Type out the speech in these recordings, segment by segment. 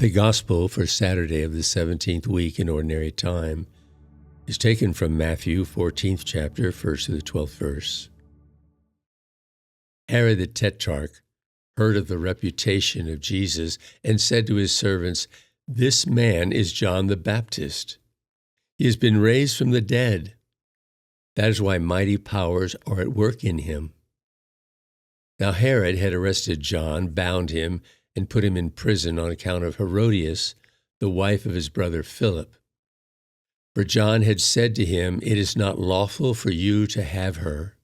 The Gospel for Saturday of the 17th week in Ordinary Time is taken from Matthew 14th chapter, 1st to the 12th verse. Herod the Tetrarch heard of the reputation of Jesus and said to his servants, "This man is John the Baptist. He has been raised from the dead. That is why mighty powers are at work in him." Now Herod had arrested John, bound him, and put him in prison on account of Herodias, the wife of his brother Philip. For John had said to him, "It is not lawful for you to have her."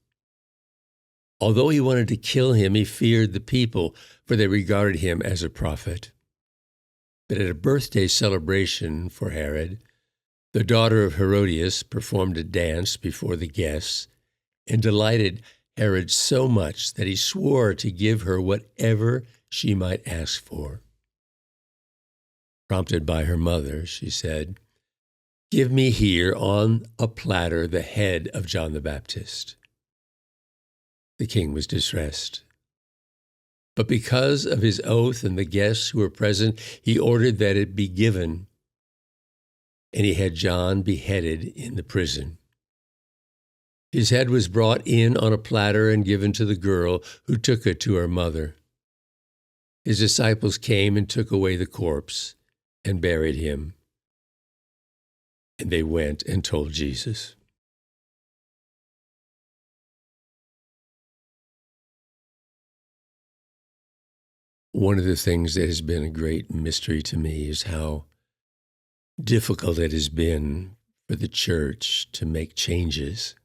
Although he wanted to kill him, he feared the people, for they regarded him as a prophet. But at a birthday celebration for Herod, the daughter of Herodias performed a dance before the guests and delighted Herod so much that he swore to give her whatever she might ask for. Prompted by her mother, she said, "Give me here on a platter the head of John the Baptist." The king was distressed. But because of his oath and the guests who were present, he ordered that it be given, and he had John beheaded in the prison. His head was brought in on a platter and given to the girl, who took it to her mother. His disciples came and took away the corpse and buried him. And they went and told Jesus. One of the things that has been a great mystery to me is how difficult it has been for the church to make changes,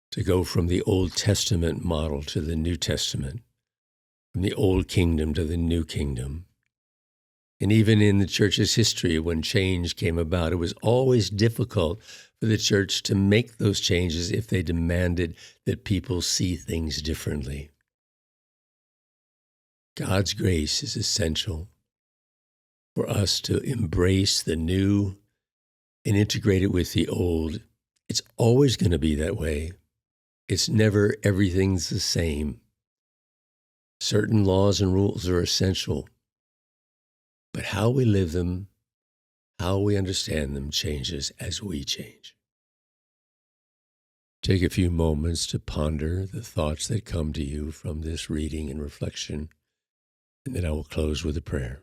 to go from the Old Testament model to the New Testament, from the Old Kingdom to the New Kingdom. And even in the church's history, when change came about, it was always difficult for the church to make those changes if they demanded that people see things differently. God's grace is essential for us to embrace the new and integrate it with the old. It's always going to be that way. It's never everything's the same. Certain laws and rules are essential, but how we live them, how we understand them changes as we change. Take a few moments to ponder the thoughts that come to you from this reading and reflection, and then I will close with a prayer.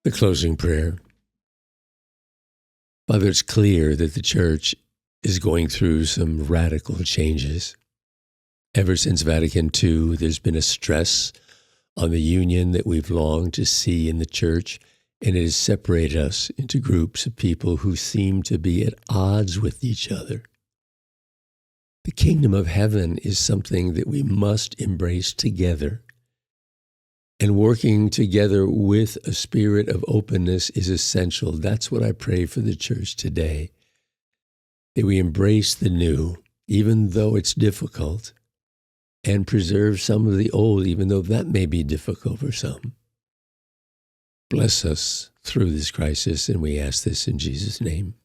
The closing prayer. Father, it's clear that the church is going through some radical changes. Ever since Vatican II, there's been a stress on the union that we've longed to see in the church, and it has separated us into groups of people who seem to be at odds with each other. The kingdom of heaven is something that we must embrace together. And working together with a spirit of openness is essential. That's what I pray for the church today, that we embrace the new, even though it's difficult, and preserve some of the old, even though that may be difficult for some. Bless us through this crisis, and we ask this in Jesus' name.